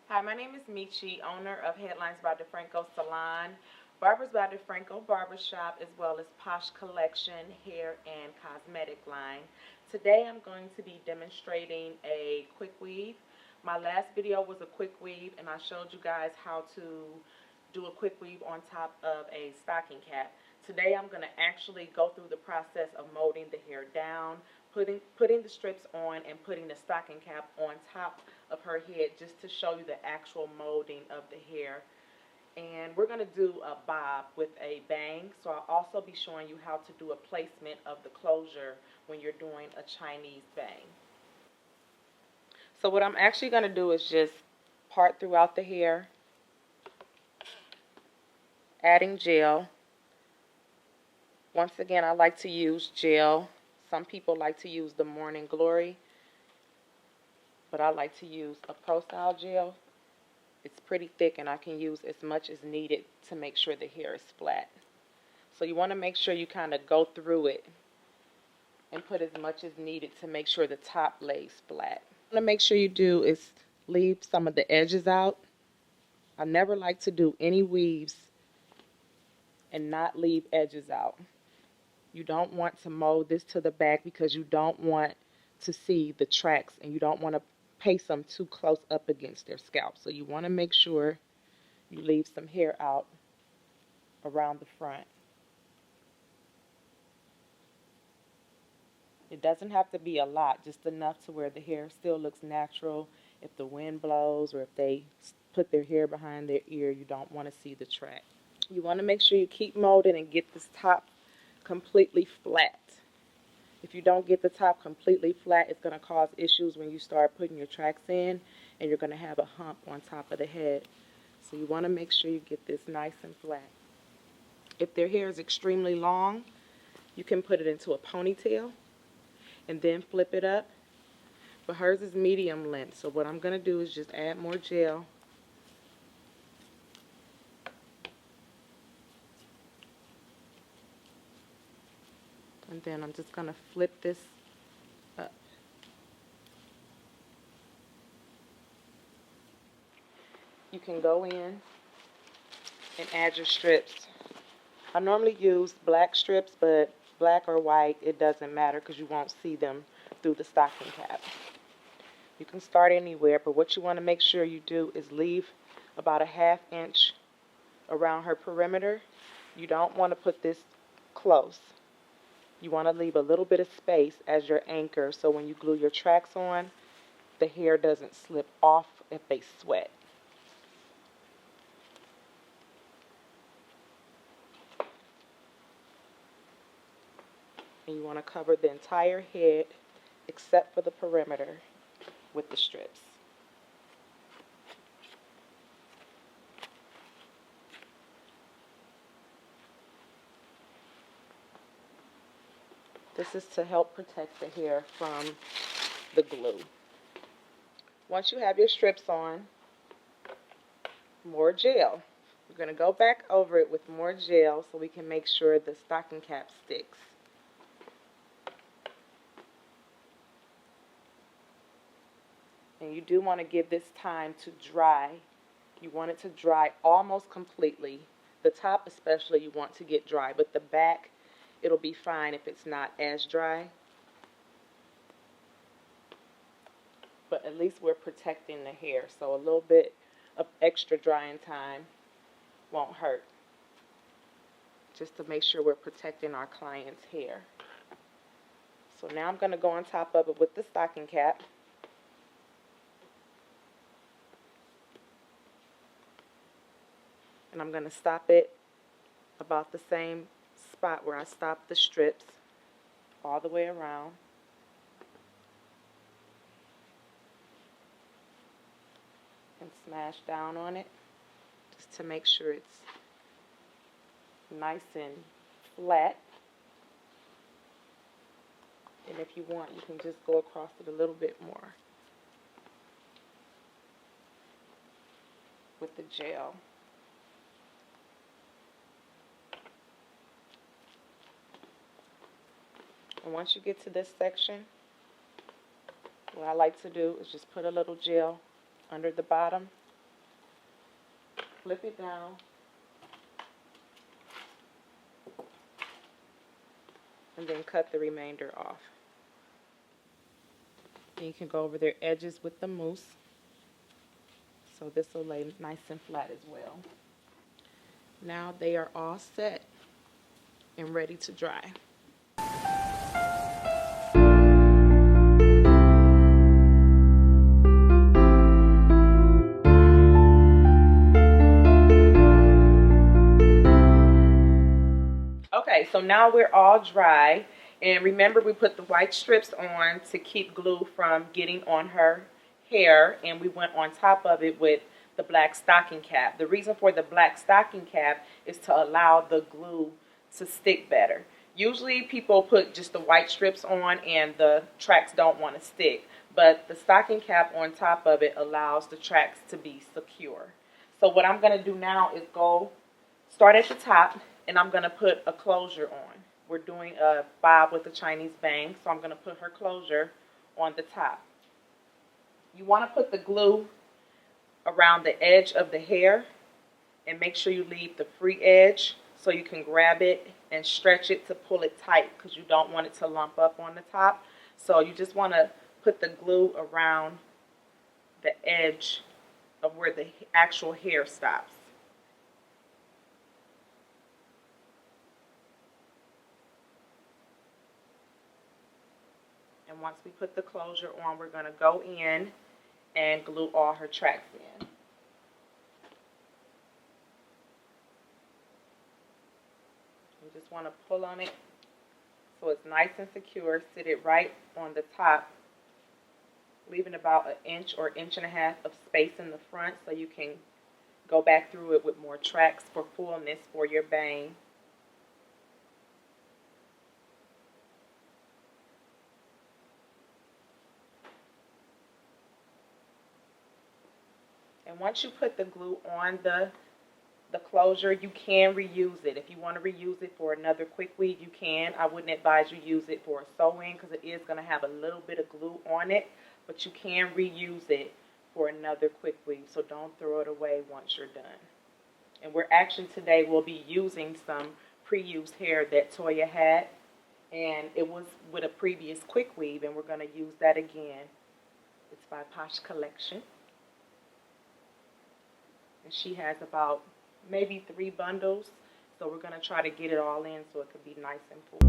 Hi, my name is Meechie, owner of Headlines by DeFranco Salon, Barbers by DeFranco Barbershop, as well as Posh Collection hair and cosmetic line. Today I'm going to be demonstrating a quick weave. My last video was a quick weave and I showed you guys how to do a quick weave on top of a stocking cap. Today I'm going to actually go through the process of molding the hair down, putting the strips on, and putting the stocking cap on top of her head just to show you the actual molding of the hair. And we're going to do a bob with a bang, so I'll also be showing you how to do a placement of the closure when you're doing a Chinese bang. So what I'm actually going to do is just part throughout the hair, adding gel. Once again, I like to use gel. Some people like to use the Morning Glory, but I like to use a Pro Style gel. It's pretty thick and I can use as much as needed to make sure the hair is flat. So you want to make sure you kind of go through it and put as much as needed to make sure the top lays flat. What you want to make sure you do is leave some of the edges out. I never like to do any weaves and not leave edges out. You don't want to mold this to the back because you don't want to see the tracks and you don't want to paste them too close up against their scalp. So you want to make sure you leave some hair out around the front. It doesn't have to be a lot, just enough to where the hair still looks natural. If the wind blows or if they put their hair behind their ear, you don't want to see the track. You want to make sure you keep molding and get this top completely flat. If you don't get the top completely flat, it's going to cause issues when you start putting your tracks in, and you're going to have a hump on top of the head. So you want to make sure you get this nice and flat. If their hair is extremely long, you can put it into a ponytail and then flip it up. But hers is medium length, so what I'm going to do is just add more gel. And then I'm just going to flip this up. You can go in and add your strips. I normally use black strips, but black or white, it doesn't matter because you won't see them through the stocking cap. You can start anywhere, but what you want to make sure you do is leave about a ½ inch around her perimeter. You don't want to put this close. You want to leave a little bit of space as your anchor so when you glue your tracks on, the hair doesn't slip off if they sweat. And you want to cover the entire head except for the perimeter with the strips. This is to help protect the hair from the glue. Once you have your strips on, more gel. We're going to go back over it with more gel so we can make sure the stocking cap sticks. And you do want to give this time to dry. You want it to dry almost completely. The top especially you want to get dry, but the back, it'll be fine if it's not as dry. But at least we're protecting the hair, so a little bit of extra drying time won't hurt. Just to make sure we're protecting our client's hair. So now I'm going to go on top of it with the stocking cap. And I'm going to stop it about the same spot where I stopped the strips all the way around. And smash down on it just to make sure it's nice and flat. And if you want, you can just go across it a little bit more with the gel. And once you get to this section, what I like to do is just put a little gel under the bottom flip it down. And then cut the remainder off. And you can go over their edges with the mousse. So this will lay nice and flat as well. Now they are all set and ready to dry. Okay, so now we're all dry, and remember we put the white strips on to keep glue from getting on her hair, and we went on top of it with the black stocking cap. The reason for the black stocking cap is to allow the glue to stick better. Usually people put just the white strips on and the tracks don't want to stick, but the stocking cap on top of it allows the tracks to be secure. So what I'm going to do now is go start at the top, and I'm going to put a closure on. We're doing a bob with a Chinese bang, so I'm going to put her closure on the top. You want to put the glue around the edge of the hair and make sure you leave the free edge so you can grab it and stretch it to pull it tight, because you don't want it to lump up on the top. So you just want to put the glue around the edge of where the actual hair stops. And once we put the closure on, we're going to go in and glue all her tracks in. You just want to pull on it so it's nice and secure. Sit it right on the top, leaving about an inch or inch and a half of space in the front so you can go back through it with more tracks for fullness for your bang. And once you put the glue on the closure, you can reuse it. If you want to reuse it for another quick weave, you can. I wouldn't advise you use it for a sew-in because it is going to have a little bit of glue on it, but you can reuse it for another quick weave, so don't throw it away once you're done. And we're actually today we'll be using some pre-used hair that Toya had, and it was with a previous quick weave, and we're going to use that again. It's by Posh Collection. And she has about maybe 3 bundles, so we're going to try to get it all in so it could be nice and full.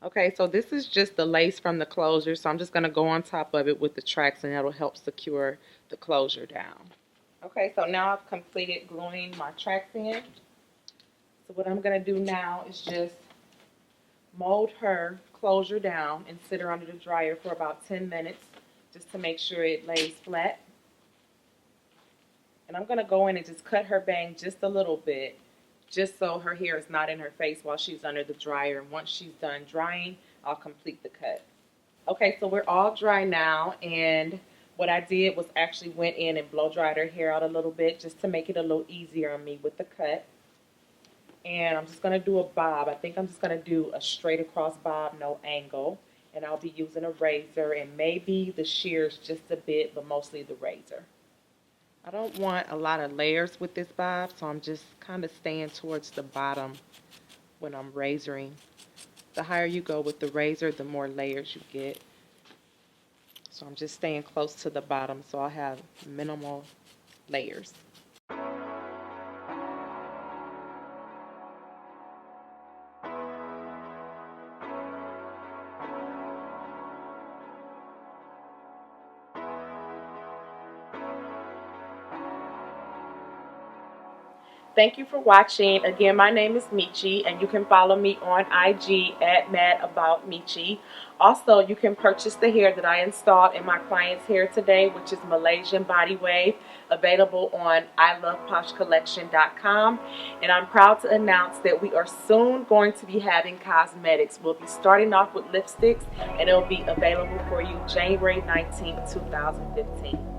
Okay, so this is just the lace from the closure, so I'm just going to go on top of it with the tracks, and that'll help secure the closure down. Okay, so now I've completed gluing my tracks in. So what I'm going to do now is just mold her closure down and sit her under the dryer for about 10 minutes just to make sure it lays flat. And I'm going to go in and just cut her bang just a little bit, just so her hair is not in her face while she's under the dryer. And once she's done drying, I'll complete the cut. Okay, so we're all dry now, and what I did was actually went in and blow dried her hair out a little bit just to make it a little easier on me with the cut. And I'm just going to do a bob. I think I'm just going to do a straight across bob, no angle. And I'll be using a razor and maybe the shears just a bit, but mostly the razor. I don't want a lot of layers with this bob, so I'm just kind of staying towards the bottom when I'm razoring. The higher you go with the razor, the more layers you get. So I'm just staying close to the bottom so I'll have minimal layers. Thank you for watching. Again, my name is Meechie, and you can follow me on IG at MadAboutMeechie. Also, you can purchase the hair that I installed in my client's hair today, which is Malaysian Body Wave, available on iloveposhcollection.com. And I'm proud to announce that we are soon going to be having cosmetics. We'll be starting off with lipsticks, and it'll be available for you January 19th, 2015.